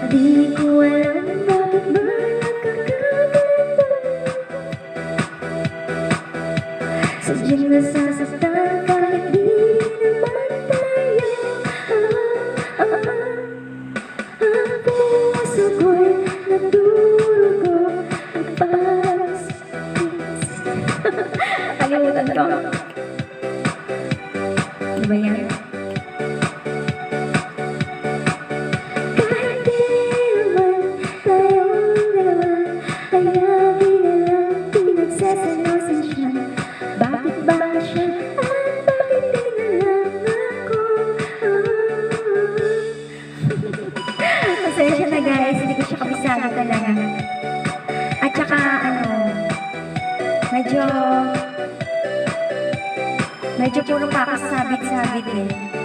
Di ko alam bakit ba nakakaganto. Sadyang nasasaktan kahit di naman tayo. Ang puso ko'y nagdurugo ang pagsakit. Nakalimutan ko. Diba yan? Kahit di naman tayong dalawa, kaya di na lang pinagsasalosan siya. Bakit ba siya at bakit di na lang ako? Pasensya na guys, hindi ko siya kabisado talaga. At saka medyo puro pa ako sabit-sabit eh.